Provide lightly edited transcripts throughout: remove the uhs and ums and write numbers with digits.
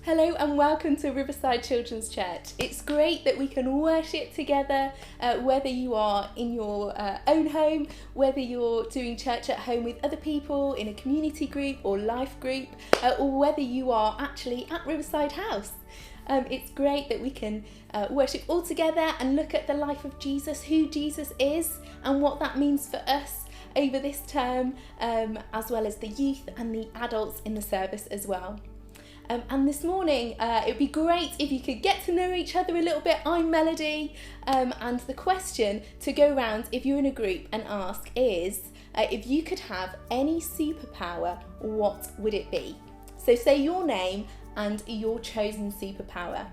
Hello and welcome to Riverside Children's Church. It's great that we can worship together, whether you are in your own home, whether you're doing church at home with other people in a community group or life group, or whether you are actually at Riverside House. It's great that we can worship all together and look at the life of Jesus, who Jesus is and what that means for us over this term, as well as the youth and the adults in the service as well. And this morning, it would be great if you could get to know each other a little bit. I'm Melody, and the question to go round if you're in a group and ask is, if you could have any superpower, what would it be? So say your name and your chosen superpower.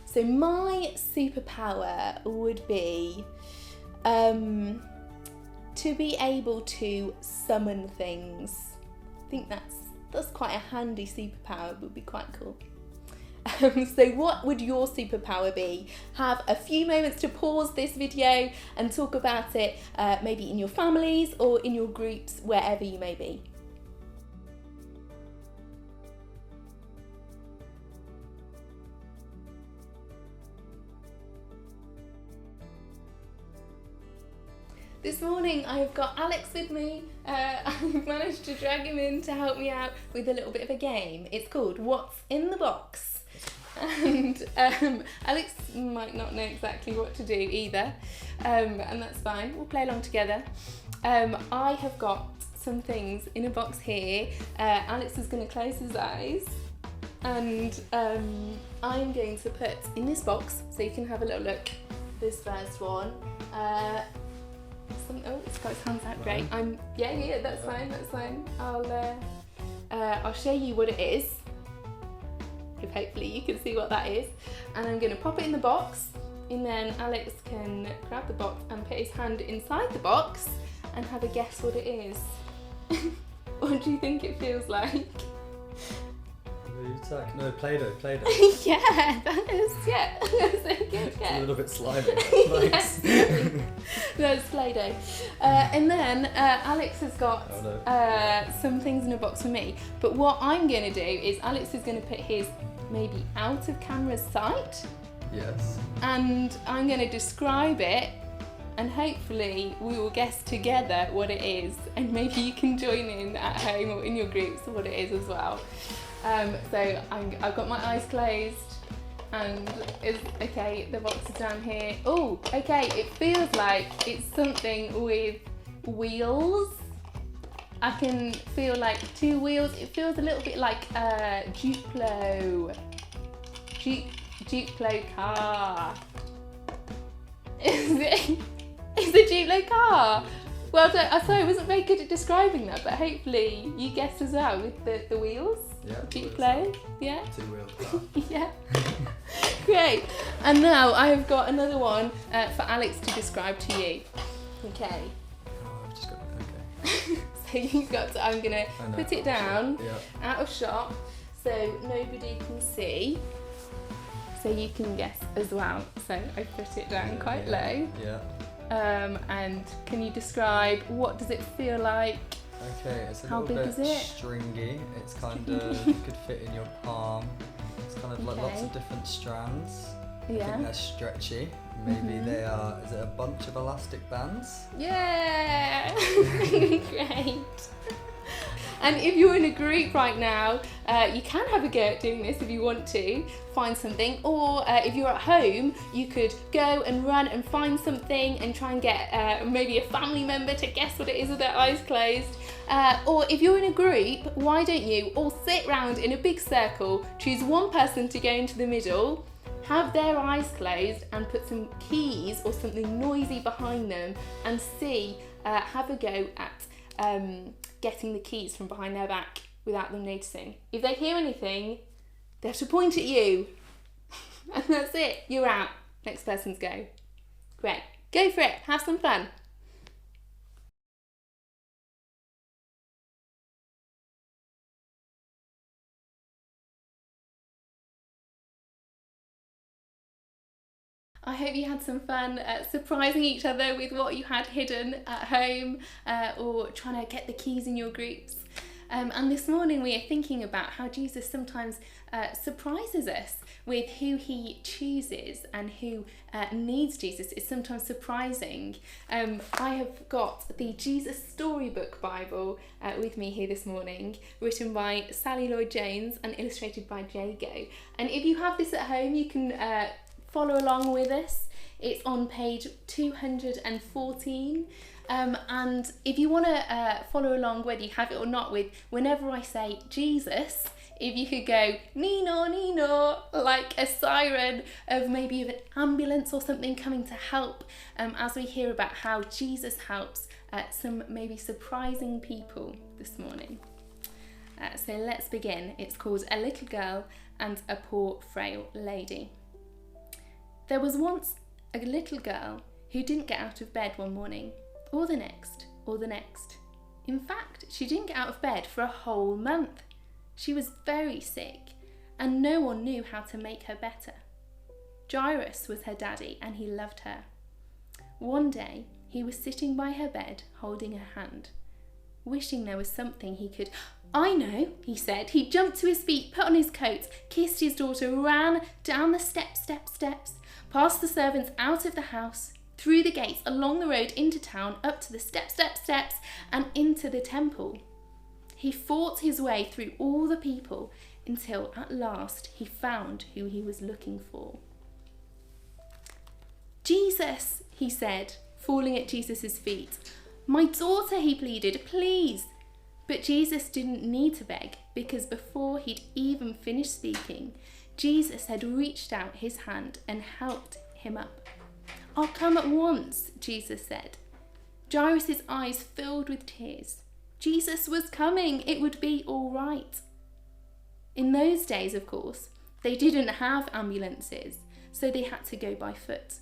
So my superpower would be to be able to summon things. I think that's quite a handy superpower, it would be quite cool. So what would your superpower be? Have a few moments to pause this video and talk about it, maybe in your families or in your groups, wherever you may be. This morning I have got Alex with me. I've managed to drag him in to help me out with a little bit of a game. It's called What's in the Box? And Alex might not know exactly what to do either, and that's fine, we'll play along together. I have got some things in a box here. Alex is going to close his eyes and I'm going to put in this box, so you can have a little look, this first one. Oh, it's got its hands out, great. Yeah, that's fine. I'll show you what it is, if hopefully you can see what that is, and I'm going to pop it in the box, and then Alex can grab the box and put his hand inside the box and have a guess what it is. What do you think it feels like? No, Play-Doh. Yeah, that is, yeah. That's a good guess. It's a little bit slimy. Yes. That's Play-Doh. And then Alex has got some things in a box for me. But what I'm going to do is Alex is going to put his maybe out of camera sight. Yes. And I'm going to describe it, and hopefully we will guess together what it is. And maybe you can join in at home or in your groups what it is as well. So I've got my eyes closed, and okay, the box is down here. Oh, okay, it feels like it's something with wheels. I can feel like 2 wheels. It feels a little bit like a Duplo car. Is it? It's a Duplo car. Well, I wasn't very good at describing that, but hopefully you guessed as well with the wheels. Yeah. Duplo, yeah. 2-wheeled car. Yeah. Great. And now I have got another one for Alex to describe to you. Okay. Oh, I've just got okay. So you've got to, I'm gonna put it down out of shot so nobody can see. So you can guess as well. So I put it down quite low. Yeah. And can you describe what does it feel like? Okay, it's a How little big bit is it? stringy. It's kind of could fit in your palm. It's kind of like lots of different strands. Yeah. I think they're stretchy. Maybe they are. Is it a bunch of elastic bands? Yeah. Great. And if you're in a group right now, you can have a go at doing this if you want to, find something. Or if you're at home, you could go and run and find something and try and get maybe a family member to guess what it is with their eyes closed. Or if you're in a group, why don't you all sit round in a big circle, choose one person to go into the middle, have their eyes closed and put some keys or something noisy behind them and have a go at getting the keys from behind their back without them noticing. If they hear anything, they have to point at you. And that's it, you're out. Next person's go. Great, go for it, have some fun. I hope you had some fun surprising each other with what you had hidden at home or trying to get the keys in your groups. And this morning we are thinking about how Jesus sometimes surprises us with who he chooses and who needs Jesus. It's sometimes surprising. I have got the Jesus Storybook Bible with me here this morning, written by Sally Lloyd-Jones and illustrated by Jago. And if you have this at home, you can follow along with us. It's on page 214. And if you want to follow along, whether you have it or not, with whenever I say Jesus, if you could go Nino, Nino, like a siren of maybe of an ambulance or something coming to help, as we hear about how Jesus helps some maybe surprising people this morning. So let's begin. It's called A Little Girl and a Poor Frail Lady. There was once a little girl who didn't get out of bed one morning, or the next, or the next. In fact, she didn't get out of bed for a whole month. She was very sick, and no one knew how to make her better. Jairus was her daddy, and he loved her. One day, he was sitting by her bed, holding her hand, wishing there was something he could... I know, he said. He jumped to his feet, put on his coat, kissed his daughter, ran down the steps, past the servants, out of the house, through the gates, along the road into town, up to the steps, and into the temple. He fought his way through all the people until at last he found who he was looking for. Jesus, he said, falling at Jesus' feet. My daughter, he pleaded, please. But Jesus didn't need to beg, because before he'd even finished speaking, Jesus had reached out his hand and helped him up. I'll come at once, Jesus said. Jairus' eyes filled with tears. Jesus was coming. It would be all right. In those days, of course, they didn't have ambulances, so they had to go by foot.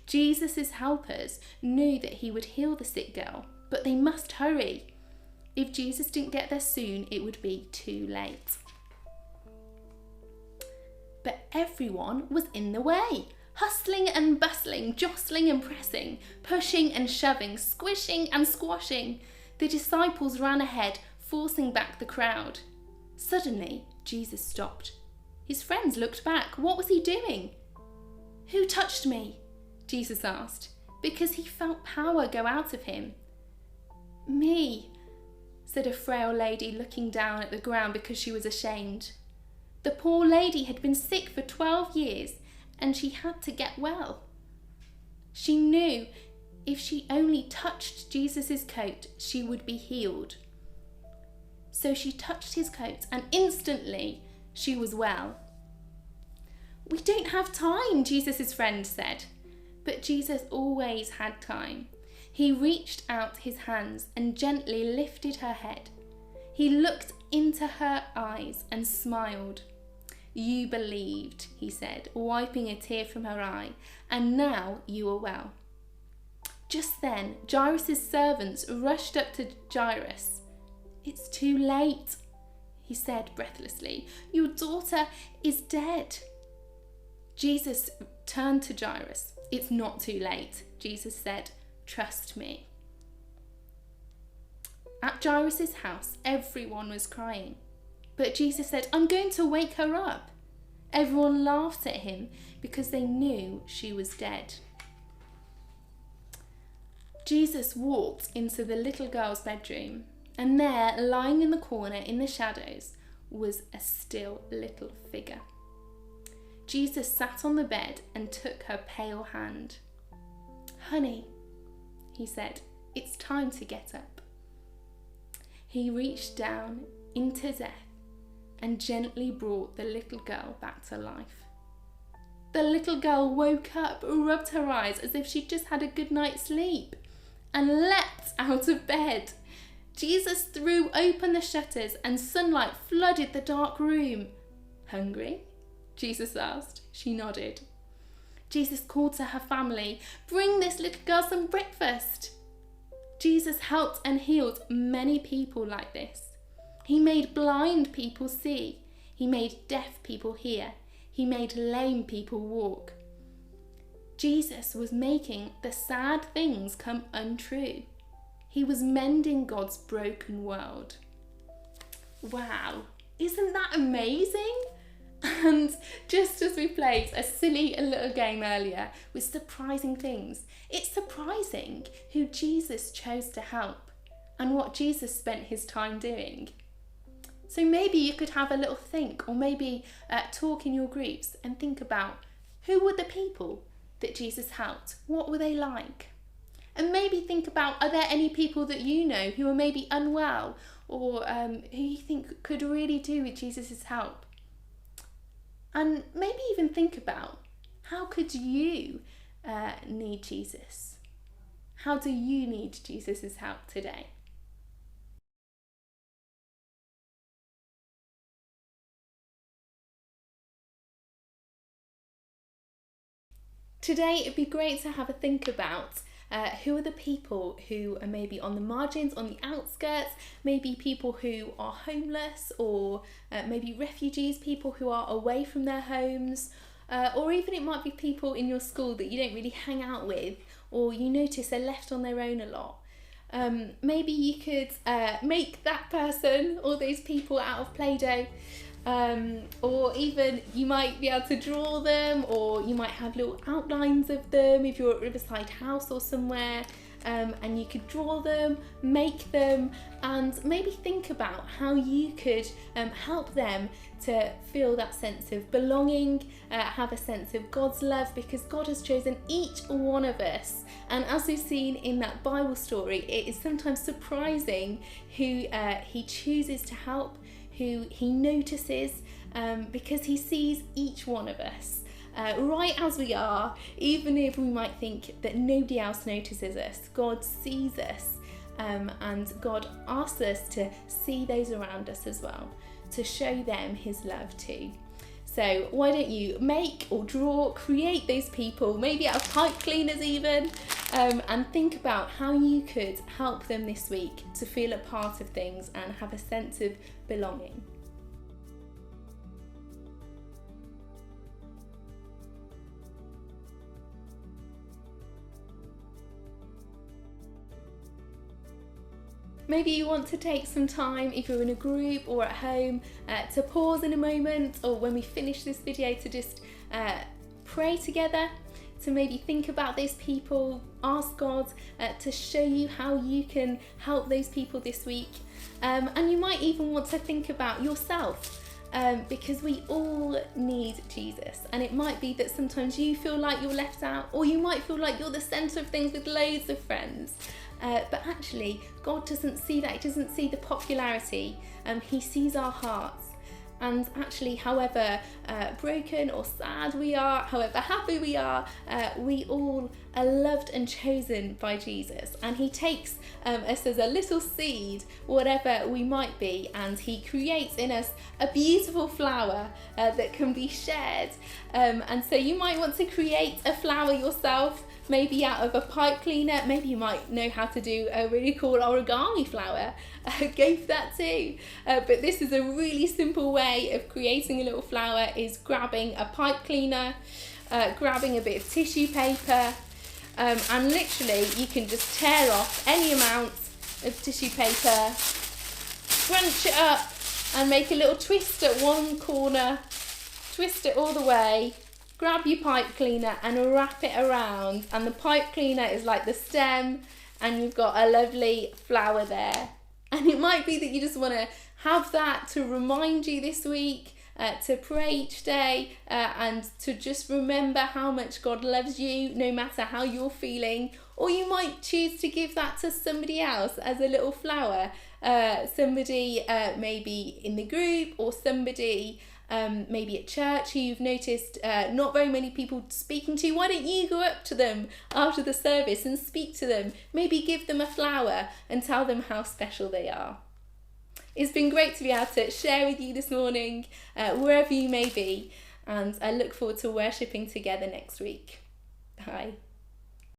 Jesus' helpers knew that he would heal the sick girl, but they must hurry. If Jesus didn't get there soon, it would be too late. But everyone was in the way. Hustling and bustling, jostling and pressing, pushing and shoving, squishing and squashing. The disciples ran ahead, forcing back the crowd. Suddenly, Jesus stopped. His friends looked back. What was he doing? Who touched me? Jesus asked, because he felt power go out of him. Me, said a frail lady, looking down at the ground because she was ashamed. The poor lady had been sick for 12 years, and she had to get well. She knew if she only touched Jesus' coat, she would be healed. So she touched his coat, and instantly she was well. We don't have time, Jesus' friend said. But Jesus always had time. He reached out his hands and gently lifted her head. He looked into her eyes and smiled. You believed, he said, wiping a tear from her eye, and now you are well. Just then, Jairus' servants rushed up to Jairus. It's too late, he said breathlessly. Your daughter is dead. Jesus turned to Jairus. It's not too late, Jesus said. Trust me. At Jairus' house, everyone was crying. But Jesus said, I'm going to wake her up. Everyone laughed at him because they knew she was dead. Jesus walked into the little girl's bedroom, and there, lying in the corner in the shadows, was a still little figure. Jesus sat on the bed and took her pale hand. Honey, he said, it's time to get up. He reached down into death and gently brought the little girl back to life. The little girl woke up, rubbed her eyes as if she'd just had a good night's sleep, and leapt out of bed. Jesus threw open the shutters and sunlight flooded the dark room. Hungry? Jesus asked. She nodded. Jesus called to her family, bring this little girl some breakfast. Jesus helped and healed many people like this. He made blind people see. He made deaf people hear. He made lame people walk. Jesus was making the sad things come untrue. He was mending God's broken world. Wow, isn't that amazing? And just as we played a silly little game earlier with surprising things, it's surprising who Jesus chose to help and what Jesus spent his time doing. So maybe you could have a little think, or maybe talk in your groups and think about who were the people that Jesus helped? What were they like? And maybe think about, are there any people that you know who are maybe unwell, or who you think could really do with Jesus' help? And maybe even think about, how could you need Jesus? How do you need Jesus' help today? Today it'd be great to have a think about who are the people who are maybe on the margins, on the outskirts, maybe people who are homeless, or maybe refugees, people who are away from their homes, or even it might be people in your school that you don't really hang out with, or you notice they're left on their own a lot. Maybe you could make that person or those people out of Play-Doh. Or even you might be able to draw them, or you might have little outlines of them if you're at Riverside House or somewhere, and you could draw them, make them, and maybe think about how you could help them to feel that sense of belonging, have a sense of God's love, because God has chosen each one of us. And as we've seen in that Bible story, it is sometimes surprising who he chooses to help, who he notices, because he sees each one of us right as we are. Even if we might think that nobody else notices us, God sees us, and God asks us to see those around us as well, to show them his love too. So why don't you make or draw, create those people, maybe out of pipe cleaners even, and think about how you could help them this week to feel a part of things and have a sense of belonging. Maybe you want to take some time, if you're in a group or at home, to pause in a moment, or when we finish this video, to just pray together, to maybe think about those people, ask God to show you how you can help those people this week. And you might even want to think about yourself, because we all need Jesus. And it might be that sometimes you feel like you're left out, or you might feel like you're the centre of things with loads of friends. But actually, God doesn't see that. He doesn't see the popularity. He sees our hearts. And actually, however broken or sad we are, however happy we are, we all are loved and chosen by Jesus. And he takes us as a little seed, whatever we might be, and he creates in us a beautiful flower that can be shared. And so you might want to create a flower yourself, maybe out of a pipe cleaner. Maybe you might know how to do a really cool origami flower. Go for that too. But this is a really simple way of creating a little flower, is grabbing a pipe cleaner, grabbing a bit of tissue paper, and literally you can just tear off any amount of tissue paper, scrunch it up and make a little twist at one corner, twist it all the way, grab your pipe cleaner and wrap it around, and the pipe cleaner is like the stem, and you've got a lovely flower there. And it might be that you just want to have that to remind you this week, to pray each day, and to just remember how much God loves you no matter how you're feeling. Or you might choose to give that to somebody else as a little flower, somebody maybe in the group, or somebody maybe at church who you've noticed not very many people speaking to. Why don't you go up to them after the service and speak to them? Maybe give them a flower and tell them how special they are. It's been great to be able to share with you this morning, wherever you may be, and I look forward to worshipping together next week. Bye.